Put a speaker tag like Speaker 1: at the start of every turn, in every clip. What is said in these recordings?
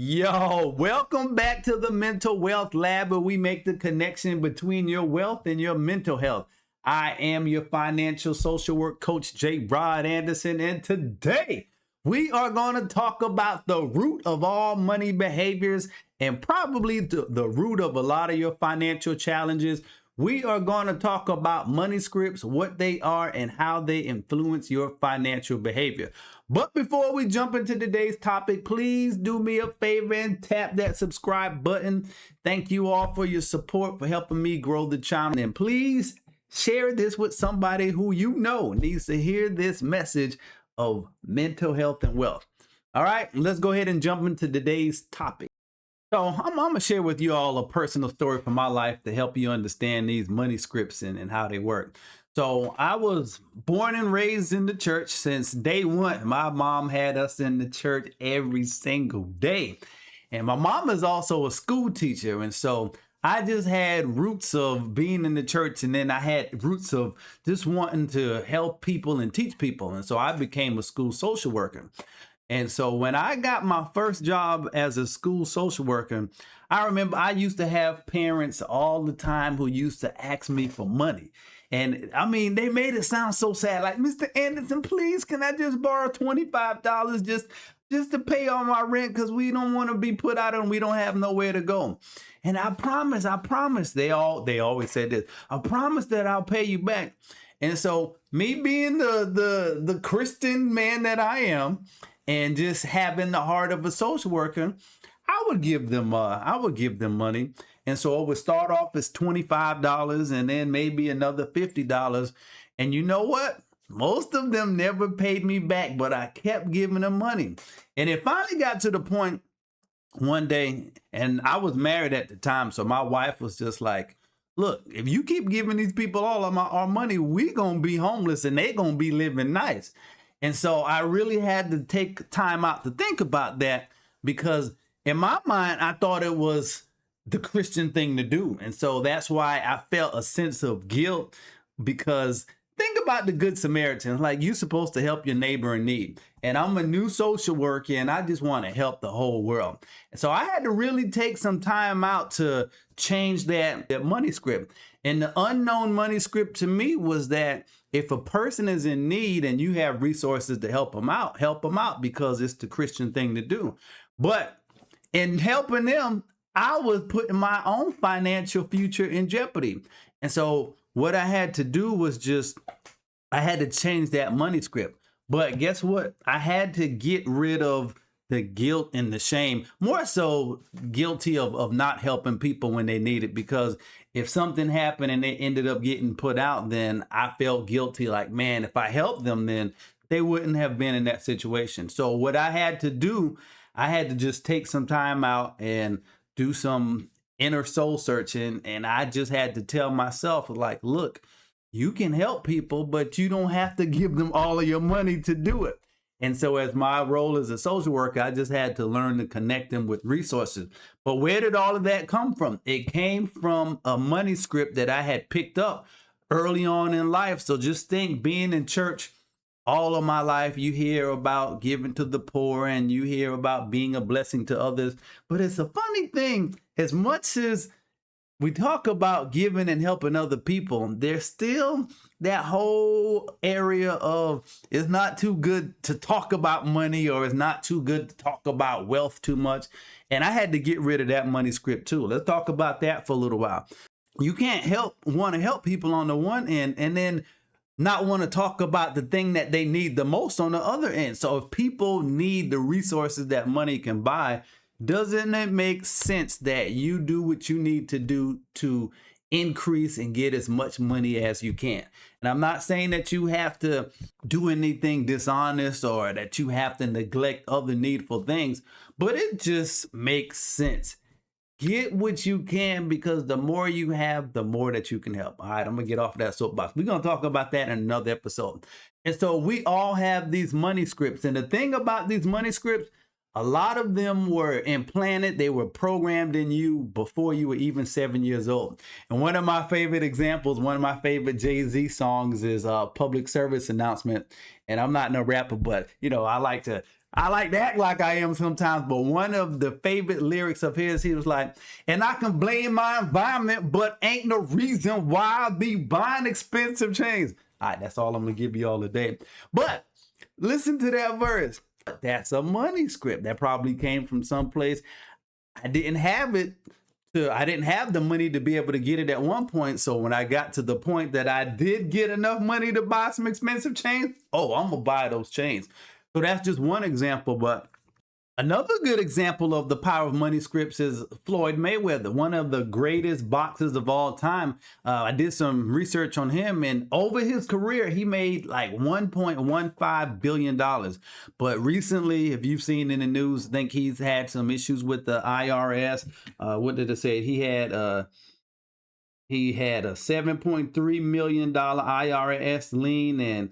Speaker 1: Yo, welcome back to the Mental Wealth Lab, where we make the connection between your wealth and your mental health. I am your financial social work coach, Jarod Anderson, and today we are going to talk about the root of all money behaviors and probably the root of a lot of your financial challenges. We are going to talk about money scripts, what they are, and how they influence your financial behavior. But before we jump into today's topic, please do me a favor and tap that subscribe button. Thank you all for your support, for helping me grow the channel. And please share this with somebody who you know needs to hear this message of mental health and wealth. All right, let's go ahead and jump into today's topic. So I'm going to share with you all a personal story from my life to help you understand these money scripts and how they work. So I was born and raised in the church since day one. My mom had us in the church every single day. And my mom is also a school teacher. And so I just had roots of being in the church, and then I had roots of just wanting to help people and teach people. And so I became a school social worker. And so when I got my first job as a school social worker, I remember I used to have parents all the time who used to ask me for money. And I mean, they made it sound so sad. Like, Mr. Anderson, please, can I just borrow $25 just to pay all my rent, because we don't want to be put out and we don't have nowhere to go. And I promise, they always said this, I promise that I'll pay you back. And so me being the Christian man that I am, and just having the heart of a social worker, I would give them money. And so it would start off as $25 and then maybe another $50. And you know what? Most of them never paid me back, but I kept giving them money. And it finally got to the point one day, and I was married at the time, so my wife was just like, look, if you keep giving these people all of our money, we gonna be homeless and they gonna be living nice. And so I really had to take time out to think about that, because in my mind, I thought it was the Christian thing to do. And so that's why I felt a sense of guilt, because think about the Good Samaritan. Like, you're supposed to help your neighbor in need. And I'm a new social worker and I just want to help the whole world. And so I had to really take some time out to change that money script. And the unknown money script to me was that if a person is in need and you have resources to help them out, because it's the Christian thing to do. But in helping them, I was putting my own financial future in jeopardy. And so what I had to do was I had to change that money script. But guess what? I had to get rid of the guilt and the shame, more so guilty of not helping people when they need it, because if something happened and they ended up getting put out, then I felt guilty. Like, man, if I helped them, then they wouldn't have been in that situation. So what I had to do, I had to just take some time out and do some inner soul searching. And I just had to tell myself, like, look, you can help people, but you don't have to give them all of your money to do it. And so as my role as a social worker, I just had to learn to connect them with resources. But where did all of that come from? It came from a money script that I had picked up early on in life. So just think, being in church all of my life, you hear about giving to the poor and you hear about being a blessing to others. But it's a funny thing, as much as we talk about giving and helping other people, there's still that whole area of it's not too good to talk about money, or it's not too good to talk about wealth too much. And I had to get rid of that money script too. Let's talk about that for a little while. You can't want to help people on the one end and then not want to talk about the thing that they need the most on the other end. So if people need the resources that money can buy, doesn't it make sense that you do what you need to do to increase and get as much money as you can? And I'm not saying that you have to do anything dishonest or that you have to neglect other needful things, but it just makes sense. Get what you can, because the more you have, the more that you can help. All right, I'm going to get off of that soapbox. We're going to talk about that in another episode. And so we all have these money scripts. And the thing about these money scripts, a lot of them were implanted. They were programmed in you before you were even 7 years old. And one of my favorite examples, one of my favorite Jay-Z songs is Public Service Announcement. And I'm not no rapper, but, you know, I like to I like to act like I am sometimes, but one of the favorite lyrics of his, he was like, and I can blame my environment, but ain't no reason why I be buying expensive chains. All right, that's all I'm gonna give you all today. But listen to that verse. That's a money script that probably came from someplace. I didn't have it. I didn't have the money to be able to get it at one point. So when I got to the point that I did get enough money to buy some expensive chains, oh, I'm gonna buy those chains. So that's just one example. But another good example of the power of money scripts is Floyd Mayweather, one of the greatest boxers of all time. I did some research on him, and over his career, he made like $1.15 billion. But recently, if you've seen in the news, I think he's had some issues with the IRS. What did it say? He had a $7.3 million IRS lien, and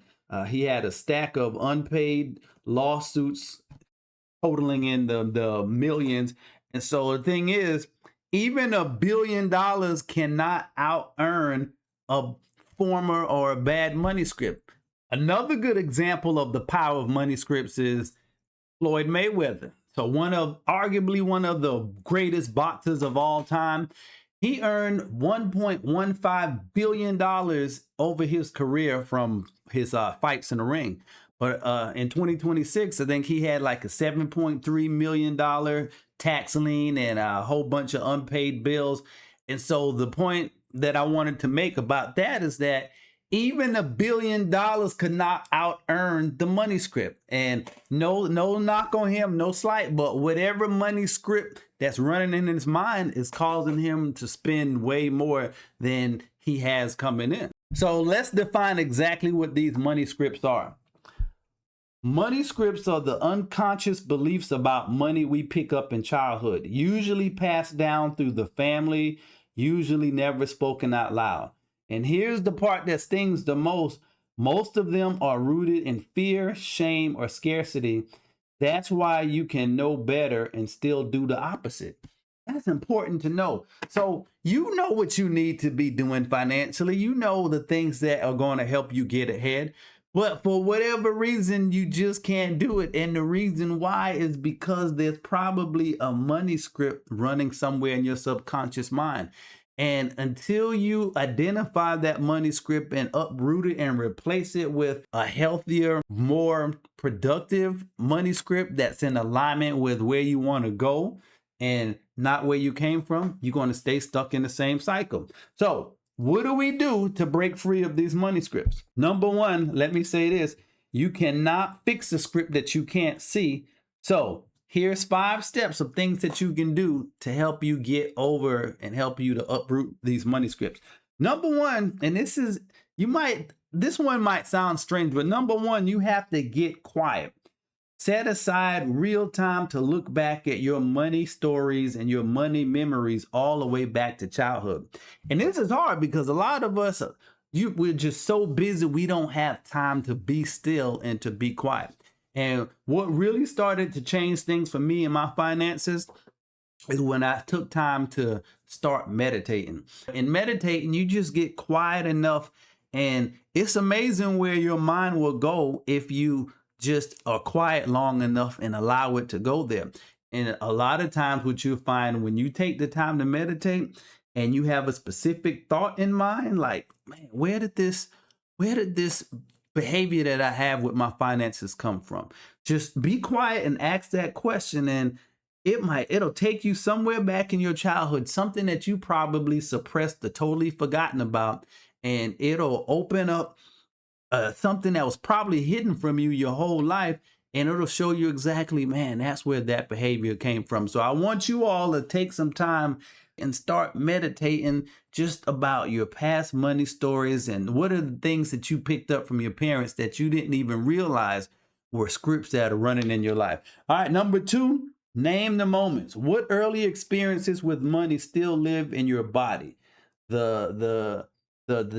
Speaker 1: he had a stack of unpaid lawsuits totaling in the millions. And so the thing is, even $1 billion cannot out earn a former or a bad money script. Another good example of the power of money scripts is Floyd Mayweather. So arguably one of the greatest boxers of all time. He earned $1.15 billion over his career from his fights in the ring. But in 2026, I think he had like a $7.3 million tax lien and a whole bunch of unpaid bills. And so the point that I wanted to make about that is that even $1 billion could not out earn the money script. And no knock on him, no slight, but whatever money script that's running in his mind is causing him to spend way more than he has coming in. So let's define exactly what these money scripts are. Money scripts are the unconscious beliefs about money we pick up in childhood, usually passed down through the family, usually never spoken out loud. And here's the part that stings the most. Most of them are rooted in fear, shame, or scarcity. That's why you can know better and still do the opposite. That's important to know. So you know what you need to be doing financially. You know the things that are going to help you get ahead. But for whatever reason, you just can't do it. And the reason why is because there's probably a money script running somewhere in your subconscious mind. And until you identify that money script and uproot it and replace it with a healthier, more productive money script that's in alignment with where you want to go and not where you came from, you're going to stay stuck in the same cycle. So what do we do to break free of these money scripts? Number one, let me say this. You cannot fix a script that you can't see. So here's 5 steps of things that you can do to help you get over and help you to uproot these money scripts. Number one, and this one might sound strange, but number one, you have to get quiet. Set aside real time to look back at your money stories and your money memories all the way back to childhood. And this is hard because a lot of us, we're just so busy, we don't have time to be still and to be quiet. And what really started to change things for me and my finances is when I took time to start meditating. In meditating, you just get quiet enough, and it's amazing where your mind will go if you just are quiet long enough and allow it to go there. And a lot of times what you'll find when you take the time to meditate and you have a specific thought in mind, like, man, where did this behavior that I have with my finances come from? Just be quiet and ask that question, and it'll take you somewhere back in your childhood, something that you probably suppressed or totally forgotten about, and it'll open up something that was probably hidden from you your whole life, and it'll show you exactly, man, that's where that behavior came from. So I want you all to take some time and start meditating just about your past money stories and what are the things that you picked up from your parents that you didn't even realize were scripts that are running in your life. All right, number 2, name the moments. What early experiences with money still live in your body? The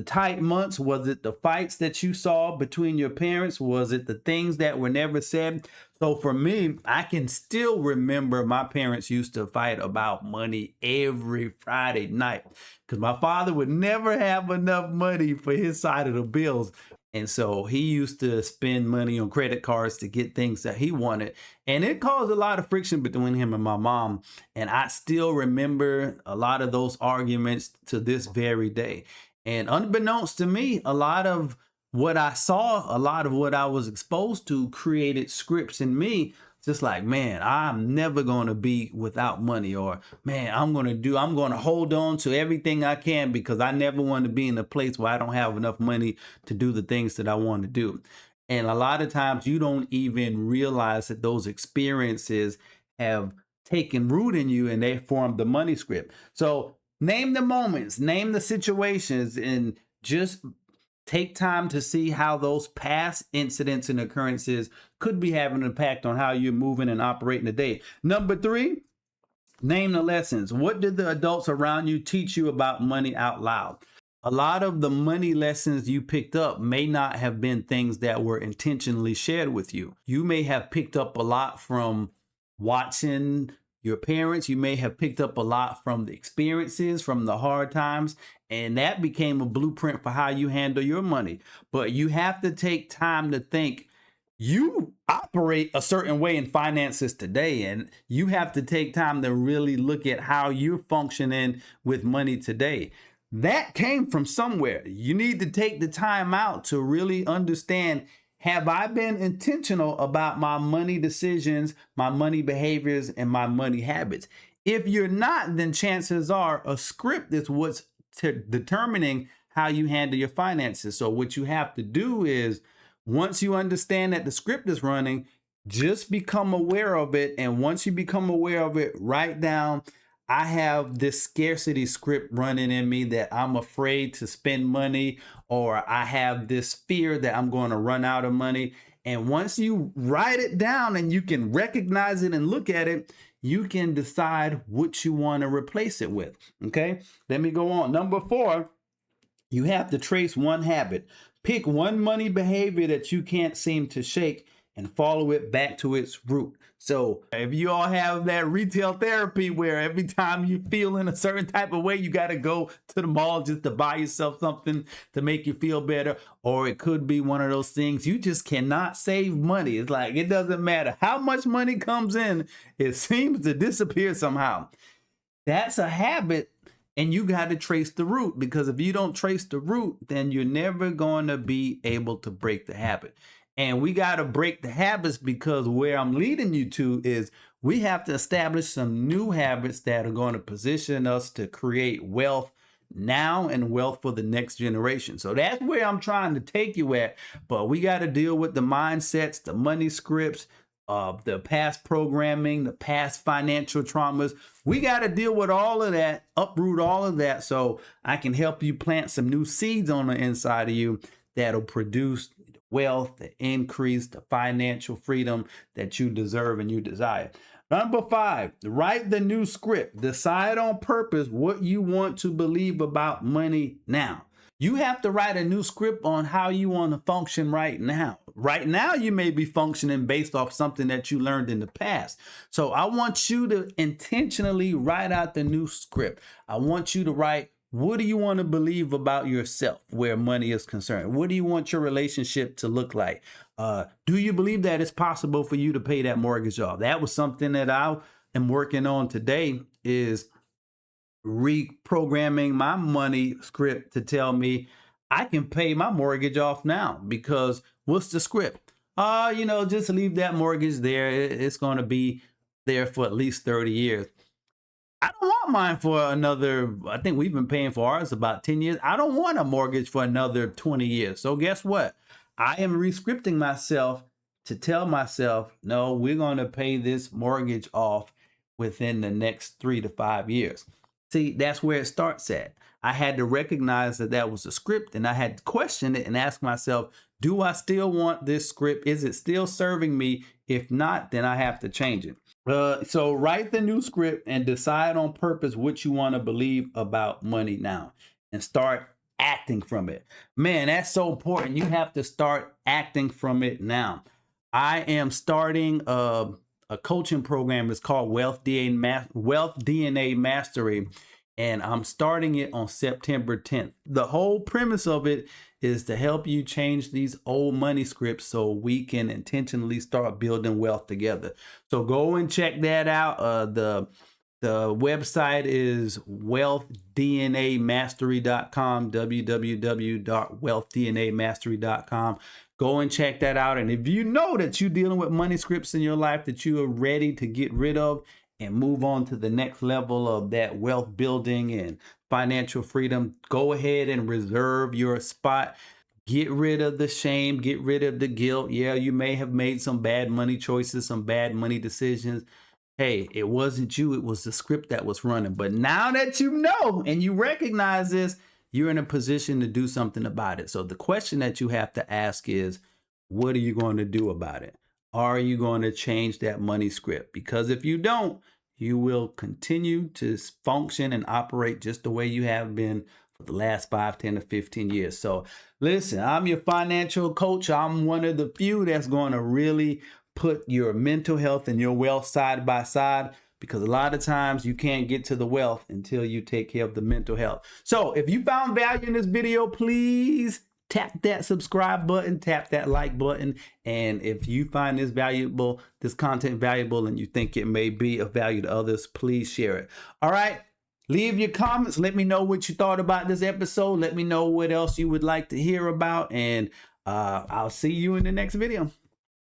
Speaker 1: tight months? Was it the fights that you saw between your parents? Was it the things that were never said? So for me, I can still remember my parents used to fight about money every Friday night because my father would never have enough money for his side of the bills. And so he used to spend money on credit cards to get things that he wanted. And it caused a lot of friction between him and my mom. And I still remember a lot of those arguments to this very day. And unbeknownst to me, a lot of what I saw, a lot of what I was exposed to created scripts in me. Just like, man, I'm never going to be without money, or man, I'm going to hold on to everything I can because I never want to be in a place where I don't have enough money to do the things that I want to do. And a lot of times you don't even realize that those experiences have taken root in you and they form the money script. So name the moments, name the situations, and just take time to see how those past incidents and occurrences could be having an impact on how you're moving and operating today. Number 3, name the lessons. What did the adults around you teach you about money out loud? A lot of the money lessons you picked up may not have been things that were intentionally shared with you. You may have picked up a lot from watching your parents. You may have picked up a lot from the experiences, from the hard times, and that became a blueprint for how you handle your money. But you have to take time to think. You operate a certain way in finances today, and you have to take time to really look at how you're functioning with money today. That came from somewhere. You need to take the time out to really understand, have I been intentional about my money decisions, my money behaviors, and my money habits? If you're not, then chances are a script is what's determining how you handle your finances. So what you have to do is, once you understand that the script is running, just become aware of it. And once you become aware of it, write down, I have this scarcity script running in me that I'm afraid to spend money, or I have this fear that I'm going to run out of money. And once you write it down and you can recognize it and look at it, you can decide what you want to replace it with. Okay, let me go on. Number 4, you have to trace one habit. Pick one money behavior that you can't seem to shake and follow it back to its root. So if you all have that retail therapy where every time you feel in a certain type of way, you got to go to the mall just to buy yourself something to make you feel better, or it could be one of those things you just cannot save money. It's like, it doesn't matter how much money comes in, it seems to disappear somehow. That's a habit. And you got to trace the root, because if you don't trace the root, then you're never going to be able to break the habit. And we got to break the habits, because where I'm leading you to is we have to establish some new habits that are going to position us to create wealth now and wealth for the next generation. So that's where I'm trying to take you at. But we got to deal with the mindsets, the money scripts, the past programming, the past financial traumas. We got to deal with all of that, uproot all of that, so I can help you plant some new seeds on the inside of you that'll produce wealth, the increase, the financial freedom that you deserve and you desire. Number 5, write the new script. Decide on purpose what you want to believe about money now. You have to write a new script on how you want to function right now. Right now, you may be functioning based off something that you learned in the past. So I want you to intentionally write out the new script. I want you to write, what do you want to believe about yourself where money is concerned? What do you want your relationship to look like? Do you believe that it's possible for you to pay that mortgage off? That was something that I am working on today, is reprogramming my money script to tell me I can pay my mortgage off now. Because what's the script? Just leave that mortgage there. It's going to be there for at least 30 years. I don't want mine for another, I think we've been paying for ours about 10 years. I don't want a mortgage for another 20 years. So guess what? I am rescripting myself to tell myself, no, we're going to pay this mortgage off within the next 3 to 5 years. See, that's where it starts at. I had to recognize that that was a script, and I had to question it and ask myself, do I still want this script? Is it still serving me? If not, then I have to change it. So write the new script and decide on purpose what you want to believe about money now, and start acting from it. Man, that's so important. You have to start acting from it now. I am starting a coaching program. It's called Wealth DNA Mastery, and I'm starting it on September 10th. The whole premise of it is to help you change these old money scripts so we can intentionally start building wealth together. So go and check that out. The website is wealthdnamastery.com, www.wealthdnamastery.com. Go and check that out. And if you know that you're dealing with money scripts in your life that you are ready to get rid of and move on to the next level of that wealth building and financial freedom, go ahead and reserve your spot. Get rid of the shame, get rid of the guilt. Yeah, you may have made some bad money choices, some bad money decisions. Hey, it wasn't you, it was the script that was running. But now that you know and you recognize this, you're in a position to do something about it. So the question that you have to ask is, what are you going to do about it? Are you going to change that money script? Because if you don't, you will continue to function and operate just the way you have been for the last 5, 10, or 15 years. So listen, I'm your financial coach. I'm one of the few that's going to really put your mental health and your wealth side by side, because a lot of times you can't get to the wealth until you take care of the mental health. So if you found value in this video, please tap that subscribe button, tap that like button. And if you find this content valuable, and you think it may be of value to others, please share it. All right. Leave your comments. Let me know what you thought about this episode. Let me know what else you would like to hear about. And I'll see you in the next video.